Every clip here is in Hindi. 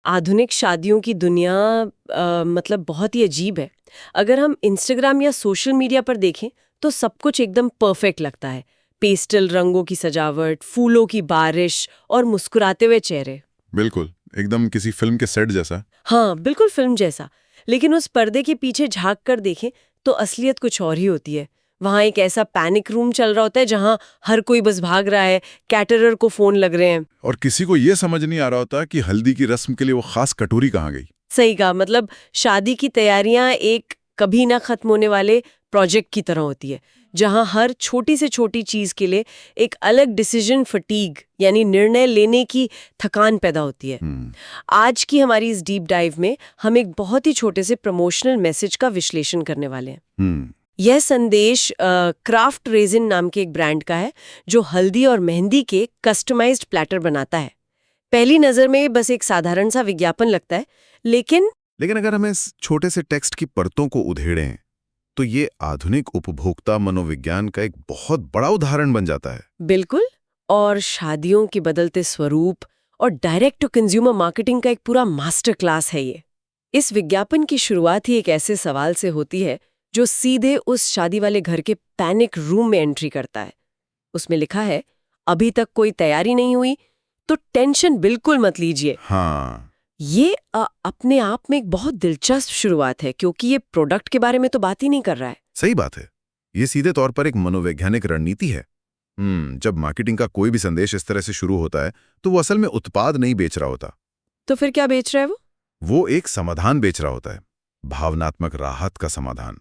आधुनिक शादियों की दुनिया मतलब बहुत ही अजीब है। अगर हम इंस्टाग्राम या सोशल मीडिया पर देखें तो सब कुछ एकदम परफेक्ट लगता है। पेस्टल रंगों की सजावट, फूलों की बारिश और मुस्कुराते हुए चेहरे। बिल्कुल, एकदम किसी फिल्म के सेट जैसा। हाँ, बिल्कुल फिल्म जैसा। लेकिन उस पर्दे के पीछे झांक कर देखें तो असलियत कुछ और ही होती है। वहाँ एक ऐसा पैनिक रूम चल रहा होता है जहाँ हर कोई बस भाग रहा है, कैटरर को फोन लग रहे हैं। और किसी को ये समझ नहीं आ रहा होता कि हल्दी की रस्म के लिए वो खास कटोरी कहाँ गई। सही कहा, मतलब शादी की तैयारियां एक कभी ना खत्म होने वाले प्रोजेक्ट की तरह होती है, जहां हर छोटी से छोटी चीज के लिए एक अलग डिसीजन फटीग यानी निर्णय लेने की थकान पैदा होती है। आज की हमारी इस डीप डाइव में हम एक बहुत ही छोटे से प्रमोशनल मैसेज का विश्लेषण करने वाले हैं। यह संदेश क्राफ्ट रेजिन नाम के एक ब्रांड का है, जो हल्दी और मेहंदी के कस्टमाइज्ड प्लेटर बनाता है। पहली नजर में बस एक साधारण सा विज्ञापन लगता है, लेकिन अगर हम इस छोटे से टेक्स्ट की परतों को उधेड़ें तो ये आधुनिक उपभोक्ता मनोविज्ञान का एक बहुत बड़ा उदाहरण बन जाता है। बिल्कुल, और शादियों के बदलते स्वरूप और डायरेक्ट टू कंज्यूमर मार्केटिंग का एक पूरा मास्टर क्लास है ये। इस विज्ञापन की शुरुआत ही एक ऐसे सवाल से होती है जो सीधे उस शादी वाले घर के पैनिक रूम में एंट्री करता है। उसमें लिखा है, अभी तक कोई तैयारी नहीं हुई तो टेंशन बिल्कुल मत लीजिए। हाँ, ये अपने आप में एक बहुत दिलचस्प शुरुआत है, क्योंकि ये प्रोडक्ट के बारे में तो बात ही नहीं कर रहा है। सही बात है। ये सीधे तौर पर एक मनोवैज्ञानिक रणनीति है। जब मार्केटिंग का कोई भी संदेश इस तरह से शुरू होता है तो वो असल में उत्पाद नहीं बेच रहा होता। तो फिर क्या बेच रहा है वो? वो एक समाधान बेच रहा होता है, भावनात्मक राहत का समाधान।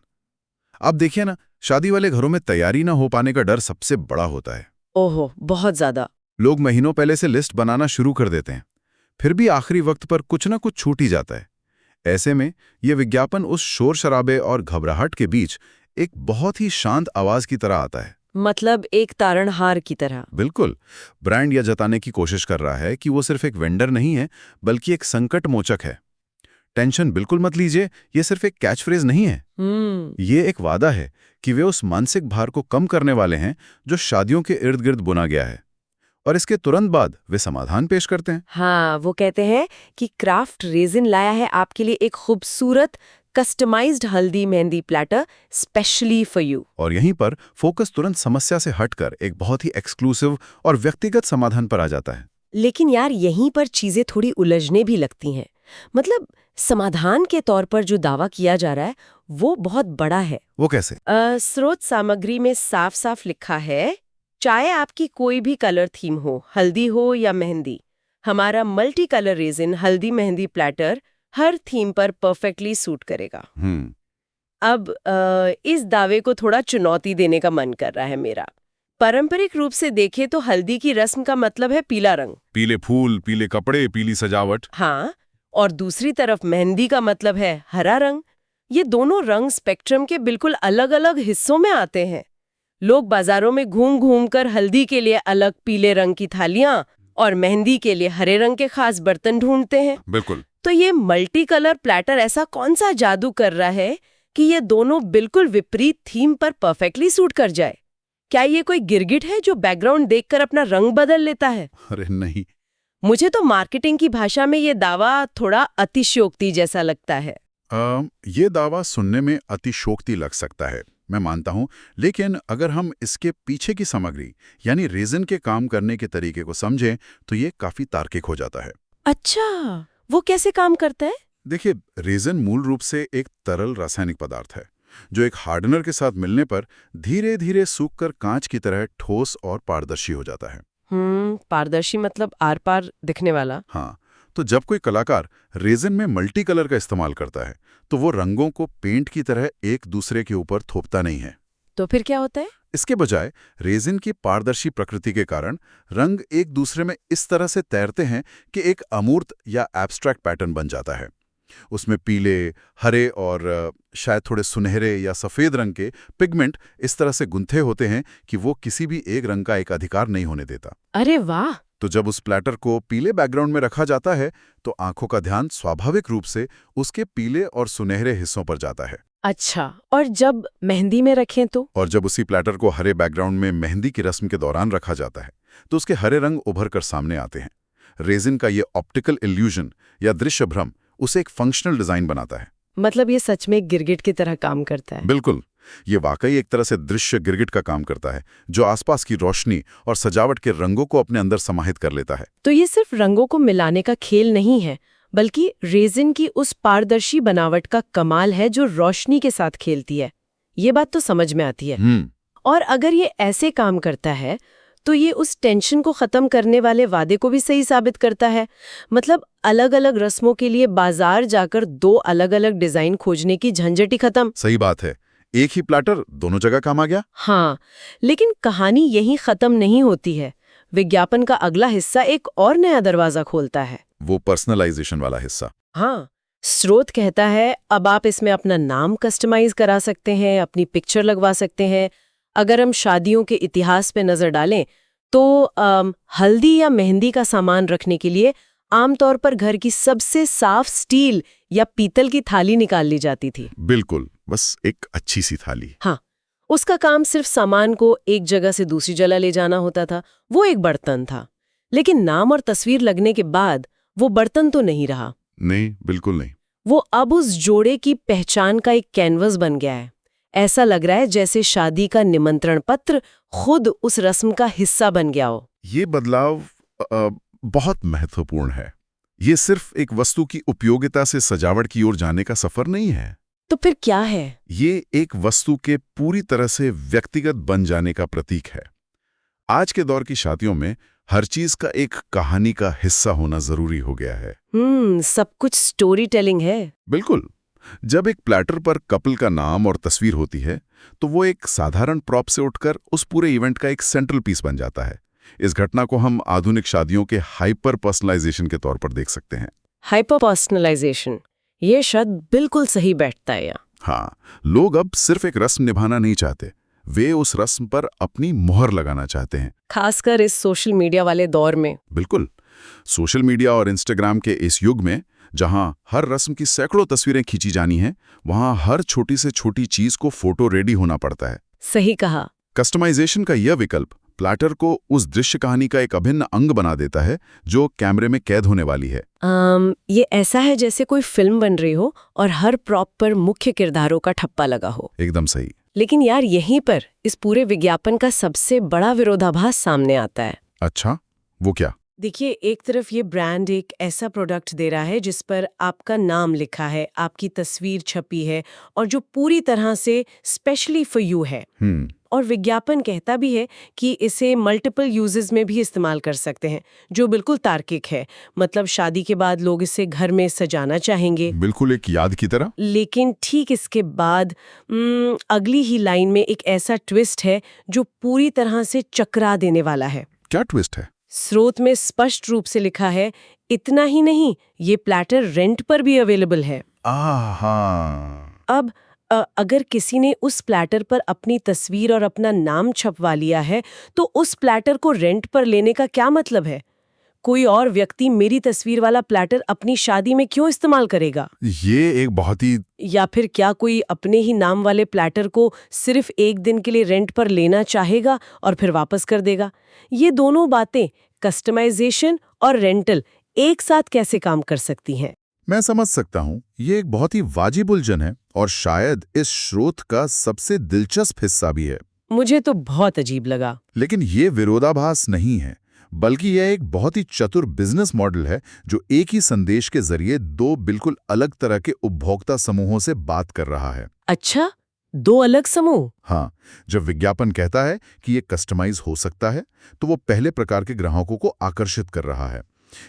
आप देखिए ना, शादी वाले घरों में तैयारी ना हो पाने का डर सबसे बड़ा होता है। ओहो, बहुत ज्यादा। लोग महीनों पहले से लिस्ट बनाना शुरू कर देते हैं, फिर भी आखिरी वक्त पर कुछ ना कुछ छूट ही जाता है। ऐसे में यह विज्ञापन उस शोर शराबे और घबराहट के बीच एक बहुत ही शांत आवाज की तरह आता है। मतलब एक तारणहार की तरह। बिल्कुल, ब्रांड यह जताने की कोशिश कर रहा है कि वो सिर्फ एक वेंडर नहीं है, बल्कि एक संकट मोचक है। टेंशन बिल्कुल मत लीजिए, ये सिर्फ एक कैच फ्रेज नहीं है। ये एक वादा है कि वे उस मानसिक भार को कम करने वाले हैं जो शादियों के इर्द गिर्द बुना गया है। और इसके तुरंत बाद वे समाधान पेश करते हैं। हाँ, वो कहते हैं कि क्राफ्ट रेजिन लाया है आपके लिए एक खूबसूरत कस्टमाइज्ड हल्दी mehndi platter specially for you. और यहीं पर फोकस तुरंत समस्या से हटकर एक बहुत ही एक्सक्लूसिव और व्यक्तिगत समाधान पर आ जाता है। लेकिन यार, यहीं पर चीजें थोड़ी उलझने भी लगती हैं। मतलब समाधान के तौर पर जो दावा किया जा रहा है वो बहुत बड़ा है। वो कैसे? स्रोत सामग्री में साफ साफ लिखा है, चाहे आपकी कोई भी कलर थीम हो, हल्दी हो या मेहंदी, हमारा मल्टी कलर रेजिन हल्दी मेहंदी प्लेटर हर थीम पर परफेक्टली सूट करेगा। अब इस दावे को थोड़ा चुनौती देने का मन कर रहा है मेरा। पारंपरिक रूप से देखें तो हल्दी की रस्म का मतलब है पीला रंग, पीले फूल, पीले कपड़े, पीली सजावट। हाँ, और दूसरी तरफ मेहंदी का मतलब है हरा रंग। ये दोनों रंग स्पेक्ट्रम के बिल्कुल अलग अलग हिस्सों में आते हैं। लोग बाजारों में घूम घूम कर हल्दी के लिए अलग पीले रंग की थालियां और मेहंदी के लिए हरे रंग के खास बर्तन ढूंढते हैं। बिल्कुल। तो ये मल्टी कलर प्लेटर ऐसा कौन सा जादू कर रहा है कि ये दोनों बिल्कुल विपरीत थीम पर परफेक्टली सूट कर जाए? क्या ये कोई गिरगिट है जो बैकग्राउंड देखकर अपना रंग बदल लेता है? अरे नहीं। मुझे तो मार्केटिंग की भाषा में ये दावा थोड़ा अतिशयोक्ति जैसा लगता है। ये दावा सुनने में अतिशयोक्ति लग सकता है, मैं मानता हूं। लेकिन अगर हम इसके पीछे की सामग्री यानी रेजिन के काम करने के तरीके को समझें तो ये काफी तार्किक हो जाता है। अच्छा, वो कैसे काम करता है? देखिए, रेजिन मूल रूप से एक तरल रासायनिक पदार्थ है जो एक हार्डनर के साथ मिलने पर धीरे धीरे सूखकर कांच की तरह ठोस और पारदर्शी हो जाता है। पारदर्शी मतलब आर पार दिखने वाला। हाँ, तो जब कोई कलाकार रेजिन में मल्टी कलर का इस्तेमाल करता है तो वो रंगों को पेंट की तरह एक दूसरे के ऊपर थोपता नहीं है। तो फिर क्या होता है? इसके बजाय रेजिन की पारदर्शी प्रकृति के कारण रंग एक दूसरे में इस तरह से तैरते हैं कि एक अमूर्त या एब्स्ट्रैक्ट पैटर्न बन जाता है। उसमें पीले, हरे और शायद थोड़े सुनहरे या सफ़ेद रंग के पिगमेंट इस तरह से गुंथे होते हैं कि वो किसी भी एक रंग का एक अधिकार नहीं होने देता। अरे वाह! तो जब उस प्लेटर को पीले बैकग्राउंड में रखा जाता है तो आंखों का ध्यान स्वाभाविक रूप से उसके पीले और सुनहरे हिस्सों पर जाता है। अच्छा, और जब मेहंदी में रखें तो? और जब उसी प्लेटर को हरे बैकग्राउंड में मेहंदी की रस्म के दौरान रखा जाता है तो उसके हरे रंग उभर कर सामने आते हैं। रेजिन का ये ऑप्टिकल इल्यूजन या दृश्य भ्रम उसे एक फंक्शनल डिजाइन बनाता है। मतलब ये सच में गिरगिट की तरह काम करता है। बिल्कुल, ये वाकई एक तरह से दृश्य गिरगिट का काम करता है, जो आसपास की रोशनी और सजावट के रंगों को अपने अंदर समाहित कर लेता है। तो ये सिर्फ रंगों को मिलाने का खेल नहीं है, बल्कि रेजिन की उस पारदर्शी बनावट का कमाल है जो रोशनी के साथ खेलती है। ये बात तो समझ में आती है। और अगर ये ऐसे काम करता है तो ये उस टेंशन को खत्म करने वाले वादे को भी सही साबित करता है। मतलब अलग अलग रस्मों के लिए बाजार जाकर 2 अलग अलग डिजाइन खोजने की झंझट ही खत्म। सही बात है, एक ही प्लैटर दोनों जगह काम आ गया। हाँ, लेकिन कहानी यहीं खत्म नहीं होती है। विज्ञापन का अगला हिस्सा एक और नया दरवाजा खोलता है, वो पर्सनलाइजेशन वाला हिस्सा। हाँ, स्रोत कहता है अब आप इसमें अपना नाम कस्टमाइज करा सकते हैं, अपनी पिक्चर लगवा सकते हैं। अगर हम शादियों के इतिहास पे नजर डालें तो हल्दी या मेहंदी का सामान रखने के लिए आमतौर पर घर की सबसे साफ स्टील या पीतल की थाली निकाल ली जाती थी। बिल्कुल, बस एक अच्छी सी थाली। हाँ, उसका काम सिर्फ सामान को एक जगह से दूसरी जगह ले जाना होता था। वो एक बर्तन था। लेकिन नाम और तस्वीर लगने के बाद वो बर्तन तो नहीं रहा। नहीं, बिल्कुल नहीं। वो अब उस जोड़े की पहचान का एक कैनवस बन गया है। ऐसा लग रहा है जैसे शादी का निमंत्रण पत्र खुद उस रस्म का हिस्सा बन गया हो। ये बदलाव बहुत महत्वपूर्ण है। ये सिर्फ एक वस्तु की उपयोगिता से सजावट की ओर जाने का सफर नहीं है। तो फिर क्या है? ये एक वस्तु के पूरी तरह से व्यक्तिगत बन जाने का प्रतीक है। आज के दौर की शादियों में हर चीज का एक कहानी का हिस्सा होना जरूरी हो गया है। सब कुछ स्टोरी टेलिंग है। बिल्कुल। जब एक प्लैटर पर कपल का नाम और तस्वीर होती है तो वो एक साधारण प्रॉप से उठकर उस पूरे इवेंट का एक सेंट्रल पीस बन जाता है। इस घटना को हम आधुनिक शादियों के हाइपर पर्सनलाइजेशन के तौर पर देख सकते हैं। हाइपर पर्सनलाइजेशन, ये शब्द बिल्कुल सही बैठता है यहाँ। हाँ, लोग अब सिर्फ एक रस्म निभाना नहीं चाहते, वे उस रस्म पर अपनी मोहर लगाना चाहते हैं। खासकर इस सोशल मीडिया वाले दौर में। बिल्कुल, सोशल मीडिया और इंस्टाग्राम के इस युग में जहां हर रस्म की सैकड़ों तस्वीरें खींची जानी हैं, वहां हर छोटी से छोटी चीज को फोटो रेडी होना पड़ता है। सही कहा। कस्टमाइजेशन का यह विकल्प प्लैटर को उस दृश्य कहानी का एक अभिन्न अंग बना देता है जो कैमरे में कैद होने वाली है। ये ऐसा है जैसे कोई फिल्म बन रही हो और हर प्रॉप पर मुख्य किरदारों का ठप्पा लगा हो। एकदम सही। लेकिन यार, यहीं पर इस पूरे विज्ञापन का सबसे बड़ा विरोधाभास सामने आता है। अच्छा, वो क्या? देखिए, एक तरफ ये ब्रांड एक ऐसा प्रोडक्ट दे रहा है जिस पर आपका नाम लिखा है, आपकी तस्वीर छपी है और जो पूरी तरह से स्पेशली फॉर यू है। और विज्ञापन कहता भी है कि इसे मल्टीपल यूजेस में भी इस्तेमाल कर सकते हैं, जो बिल्कुल तार्किक है। मतलब शादी के बाद लोग इसे घर में सजाना चाहेंगे, बिल्कुल एक याद की तरह। लेकिन ठीक इसके बाद अगली ही लाइन में एक ऐसा ट्विस्ट है जो पूरी तरह से चकरा देने वाला है। क्या ट्विस्ट है? स्रोत में स्पष्ट रूप से लिखा है, इतना ही नहीं, ये प्लैटर रेंट पर भी अवेलेबल है। अब अगर किसी ने उस प्लैटर पर अपनी तस्वीर और अपना नाम छपवा लिया है तो उस प्लैटर को रेंट पर लेने का क्या मतलब है? कोई और व्यक्ति मेरी तस्वीर वाला प्लैटर अपनी शादी में क्यों इस्तेमाल करेगा? ये एक बहुत ही... या फिर क्या कोई अपने ही नाम वाले प्लैटर को सिर्फ एक दिन के लिए रेंट पर लेना चाहेगा और फिर वापस कर देगा? ये दोनों बातें, कस्टमाइजेशन और रेंटल, एक साथ कैसे काम कर सकती हैं? मैं समझ सकता हूँ, ये एक बहुत ही वाजिब उलझन है और शायद इस स्रोत का सबसे दिलचस्प हिस्सा भी है। मुझे तो बहुत अजीब लगा। लेकिन ये विरोधाभास नहीं है, बल्कि यह एक बहुत ही चतुर बिजनेस मॉडल है जो एक ही संदेश के जरिए 2 बिल्कुल अलग तरह के उपभोक्ता समूहों से बात कर रहा है। अच्छा, 2 अलग समूह? हाँ, जब विज्ञापन कहता है कि ये कस्टमाइज हो सकता है तो वो पहले प्रकार के ग्राहकों को आकर्षित कर रहा है।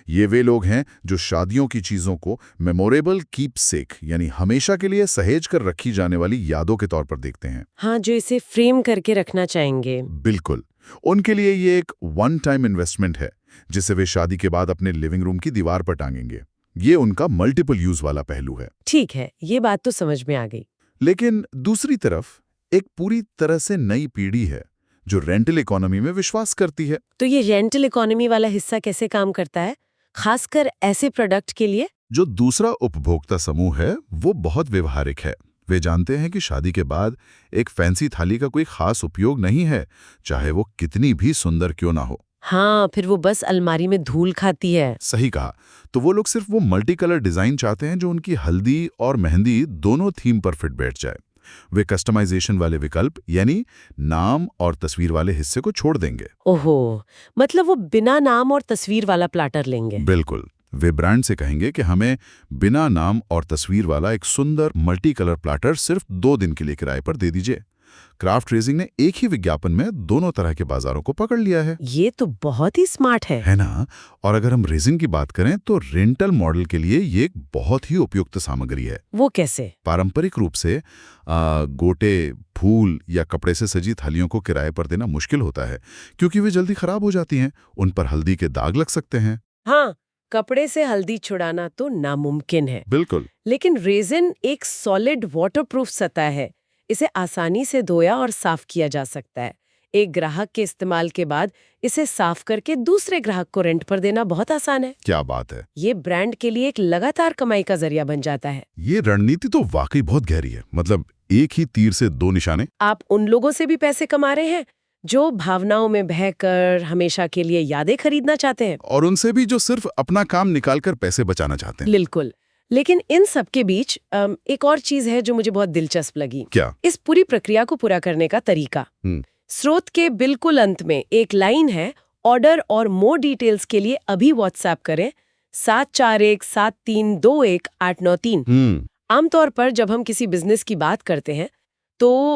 ये वे लोग हैं जो शादियों की चीजों को मेमोरेबल कीपसेक यानी हमेशा के लिए सहेज कर रखी जाने वाली यादों के तौर पर देखते हैं। हाँ, जो इसे फ्रेम करके रखना चाहेंगे। बिल्कुल, उनके लिए ये एक वन टाइम इन्वेस्टमेंट है जिसे वे शादी के बाद अपने लिविंग रूम की दीवार पर टांगेंगे। ये उनका मल्टीपल यूज वाला पहलू है। ठीक है, ये बात तो समझ में आ गई। लेकिन दूसरी तरफ एक पूरी तरह से नई पीढ़ी है जो रेंटल इकोनॉमी में विश्वास करती है। तो ये रेंटल इकोनॉमी वाला हिस्सा कैसे काम करता है, खासकर ऐसे प्रोडक्ट के लिए? जो दूसरा उपभोक्ता समूह है वो बहुत व्यवहारिक है। वे जानते हैं कि शादी के बाद एक फैंसी थाली का कोई खास उपयोग नहीं है, चाहे वो कितनी भी सुंदर क्यों ना हो। हाँ, फिर वो बस अलमारी में धूल खाती है। सही कहा। तो वो लोग सिर्फ वो मल्टी कलर डिजाइन चाहते हैं जो उनकी हल्दी और मेहंदी दोनों थीम पर फिट बैठ जाए। वे कस्टमाइजेशन वाले विकल्प यानी नाम और तस्वीर वाले हिस्से को छोड़ देंगे। ओहो, मतलब वो बिना नाम और तस्वीर वाला प्लाटर लेंगे। बिल्कुल। वे ब्रांड से कहेंगे कि हमें बिना नाम और तस्वीर वाला एक सुंदर मल्टी कलर प्लाटर सिर्फ 2 दिन के लिए किराए पर दे दीजिए। क्राफ्ट रेजिंग ने एक ही विज्ञापन में दोनों तरह के बाजारों को पकड़ लिया है। ये तो बहुत ही स्मार्ट है ना? और अगर हम रेजिंग की बात करें तो रेंटल मॉडल के लिए ये एक बहुत ही उपयुक्त सामग्री है। वो कैसे? पारंपरिक रूप से गोटे, फूल या कपड़े से सजी थालियों को किराए पर देना मुश्किल होता है क्योंकि वे जल्दी खराब हो जाती हैं, उन पर हल्दी के दाग लग सकते हैं। हाँ, कपड़े से हल्दी छुड़ाना तो नामुमकिन है। बिल्कुल। लेकिन रेजिन एक सॉलिड वाटरप्रूफ सतह है। इसे आसानी से धोया और साफ किया जा सकता है। एक ग्राहक के इस्तेमाल के बाद इसे साफ करके दूसरे ग्राहक को रेंट पर देना बहुत आसान है। क्या बात है। ये ब्रांड के लिए एक लगातार कमाई का जरिया बन जाता है। ये रणनीति तो वाकई बहुत गहरी है। मतलब एक ही तीर से 2 निशाने। आप उन लोगों से भी पैसे कमा रहे हैं जो भावनाओं में बहकर हमेशा के लिए यादें खरीदना चाहते हैं, और उनसे भी जो सिर्फ अपना काम निकालकर पैसे बचाना चाहते हैं। बिल्कुल। लेकिन इन सब के बीच एक और चीज है जो मुझे बहुत दिलचस्प लगी। क्या? इस पूरी प्रक्रिया को पूरा करने का तरीका। स्रोत के बिल्कुल अंत में एक लाइन है, ऑर्डर और मोर डिटेल्स के लिए अभी व्हाट्सएप करें 7417321893। आमतौर पर जब हम किसी बिजनेस की बात करते हैं तो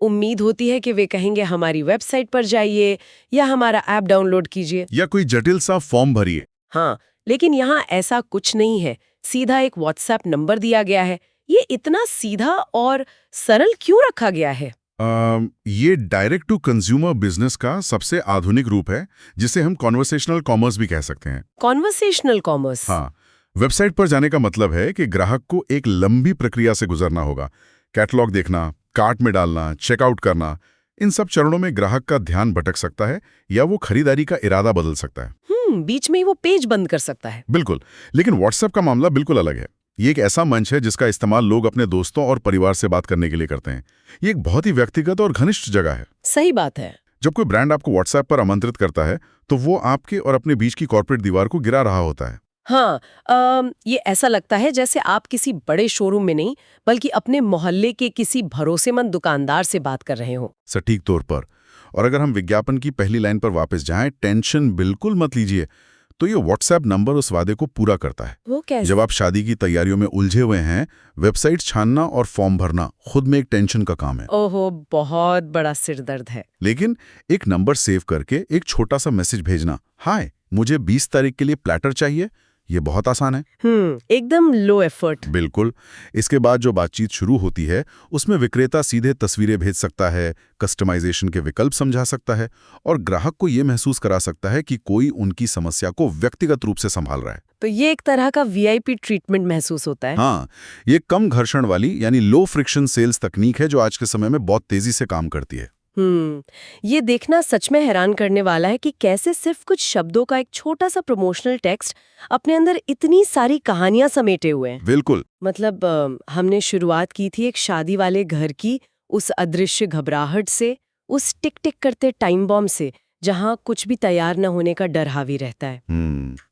उम्मीद होती है कि वे कहेंगे हमारी वेबसाइट पर जाइए या हमारा ऐप डाउनलोड कीजिए या कोई जटिल सा फॉर्म भरिए। हाँ, लेकिन यहाँ ऐसा कुछ नहीं है। सीधा एक व्हाट्सएप नंबर दिया गया है। ये इतना सीधा और सरल क्यों रखा गया है? ये डायरेक्ट टू कंज्यूमर बिजनेस का सबसे आधुनिक रूप है, जिसे हम कॉन्वर्सेशनल कॉमर्स भी कह सकते हैं। Conversational commerce? हाँ, वेबसाइट पर जाने का मतलब है कि ग्राहक को एक लंबी प्रक्रिया से गुजरना होगा। कैटलॉग देखना, कार्ट में डालना, चेकआउट करना, इन सब चरणों में ग्राहक का ध्यान भटक सकता है या वो खरीदारी का इरादा बदल सकता है। बीच में ही वो पेज बंद कर सकता है। बिल्कुल। लेकिन व्हाट्सएप का मामला बिल्कुल अलग है। ये एक ऐसा मंच है जिसका इस्तेमाल लोग अपने दोस्तों और परिवार से बात करने के लिए करते हैं। ये एक बहुत ही व्यक्तिगत और घनिष्ठ जगह है। सही बात है। जब कोई ब्रांड आपको व्हाट्सएप पर आमंत्रित करता है तो वो आपके और अपने बीच की कॉर्पोरेट दीवार को गिरा रहा होता है। हाँ, ये ऐसा लगता है जैसे आप किसी बड़े शोरूम में नहीं बल्कि अपने मोहल्ले के किसी भरोसेमंद दुकानदार से बात कर रहे हो। सटीक तौर पर। और अगर हम विज्ञापन की पहली लाइन पर वापस जाएं, टेंशन बिल्कुल मत लीजिए, तो ये व्हाट्सएप नंबर उस वादे को पूरा करता है। वो कैसे? जब आप शादी की तैयारियों में उलझे हुए हैं, वेबसाइट छानना और फॉर्म भरना खुद में एक टेंशन का काम है। ओहो, बहुत बड़ा सिरदर्द है। लेकिन एक नंबर सेव करके एक छोटा सा मैसेज भेजना, हाय मुझे 20 तारीख के लिए प्लेटर चाहिए, ये बहुत आसान है। एकदम लो एफर्ट। बिल्कुल। इसके बाद जो बातचीत शुरू होती है उसमें विक्रेता सीधे तस्वीरें भेज सकता है, कस्टमाइजेशन के विकल्प समझा सकता है और ग्राहक को ये महसूस करा सकता है कि कोई उनकी समस्या को व्यक्तिगत रूप से संभाल रहा है। तो ये एक तरह का वीआईपी ट्रीटमेंट महसूस होता है। हाँ, ये कम घर्षण वाली यानी लो फ्रिक्शन सेल्स तकनीक है जो आज के समय में बहुत तेजी से काम करती है। ये देखना सच में हैरान करने वाला है कि कैसे सिर्फ कुछ शब्दों का एक छोटा सा प्रमोशनल टेक्स्ट अपने अंदर इतनी सारी कहानियां समेटे हुए हैं। बिल्कुल। मतलब हमने शुरुआत की थी एक शादी वाले घर की, उस अदृश्य घबराहट से, उस टिक टिक करते टाइम बॉम्ब से जहां कुछ भी तैयार न होने का डर हावी रहता है।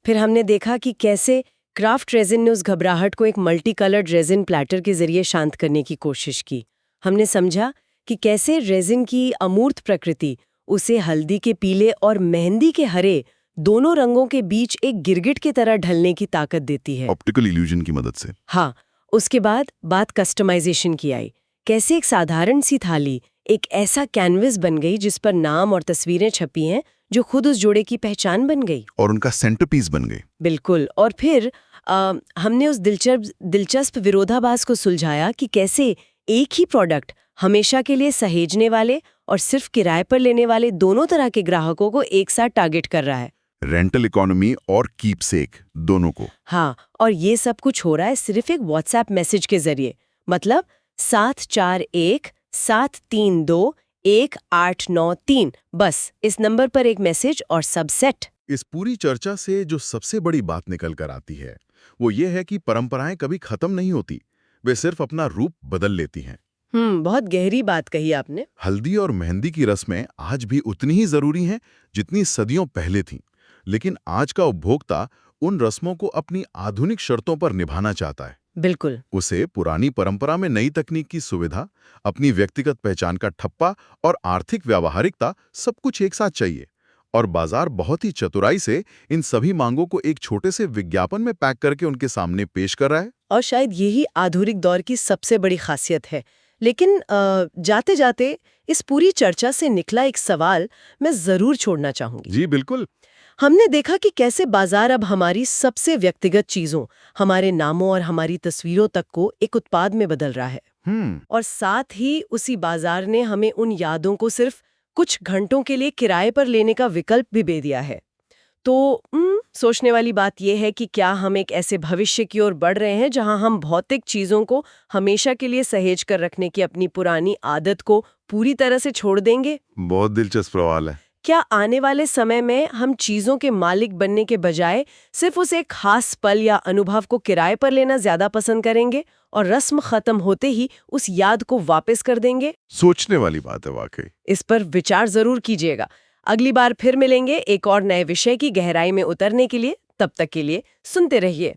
फिर हमने देखा कि कैसे क्राफ्ट रेजिन ने उस घबराहट को एक मल्टी कलर्ड रेजिन प्लेटर के जरिए शांत करने की कोशिश की। हमने समझा कि कैसे रेजिन की अमूर्त प्रकृति उसे हल्दी के पीले और मेहंदी के हरे दोनों रंगों के बीच एक गिरगिट की तरह ढलने की ताकत देती है, ऑप्टिकल इल्यूजन की मदद से। हाँ, उसके बाद बात कस्टमाइजेशन की आई। कैसे एक साधारण सी थाली एक ऐसा कैनवस बन गई जिस पर नाम और तस्वीरें छपी हैं जो खुद उस जोड़े की पहचान बन गई और उनका सेंटरपीस बन गई। बिल्कुल। और फिर हमने उस दिलचस्प विरोधाभास को सुलझाया कि कैसे एक ही प्रोडक्ट हमेशा के लिए सहेजने वाले और सिर्फ किराए पर लेने वाले दोनों तरह के ग्राहकों को एक साथ टारगेट कर रहा है। रेंटल इकोनॉमी और कीपसेक दोनों को। हाँ, और ये सब कुछ हो रहा है सिर्फ एक व्हाट्सएप मैसेज के जरिए। मतलब 7417321893। बस इस नंबर पर एक मैसेज और सब सेट। इस पूरी चर्चा से जो सबसे बड़ी बात निकल कर आती है वो ये है कि परंपराएं कभी खत्म नहीं होती, वे सिर्फ अपना रूप बदल लेती हैं। बहुत गहरी बात कही आपने। हल्दी और मेहंदी की रस्में आज भी उतनी ही जरूरी हैं जितनी सदियों पहले थीं, लेकिन आज का उपभोक्ता उन रस्मों को अपनी आधुनिक शर्तों पर निभाना चाहता है। बिल्कुल। उसे पुरानी परंपरा में नई तकनीक की सुविधा, अपनी व्यक्तिगत पहचान का ठप्पा और आर्थिक व्यावहारिकता सब कुछ एक साथ चाहिए। और बाजार बहुत ही चतुराई से इन सभी मांगों को एक छोटे से विज्ञापन में पैक करके उनके सामने पेश कर रहा है। और शायद यही आधुनिक दौर की सबसे बड़ी खासियत है। लेकिन जाते जाते इस पूरी चर्चा से निकला एक सवाल मैं जरूर छोड़ना चाहूंगी। जी बिल्कुल। हमने देखा कि कैसे बाजार अब हमारी सबसे व्यक्तिगत चीजों, हमारे नामों और हमारी तस्वीरों तक को एक उत्पाद में बदल रहा है। और साथ ही उसी बाजार ने हमें उन यादों को सिर्फ कुछ घंटों के लिए किराए पर लेने का विकल्प भी दे दिया है। तो सोचने वाली बात यह है कि क्या हम एक ऐसे भविष्य की ओर बढ़ रहे हैं जहां हम भौतिक चीजों को हमेशा के लिए सहेज कर रखने की अपनी पुरानी आदत को पूरी तरह से छोड़ देंगे? बहुत दिलचस्प सवाल है। क्या आने वाले समय में हम चीजों के मालिक बनने के बजाय सिर्फ उस एक खास पल या अनुभव को किराए पर लेना ज्यादा पसंद करेंगे और रस्म खत्म होते ही उस याद को वापस कर देंगे? सोचने वाली बात है वाकई। इस पर विचार जरूर कीजिएगा। अगली बार फिर मिलेंगे एक और नए विषय की गहराई में उतरने के लिए। तब तक के लिए सुनते रहिए।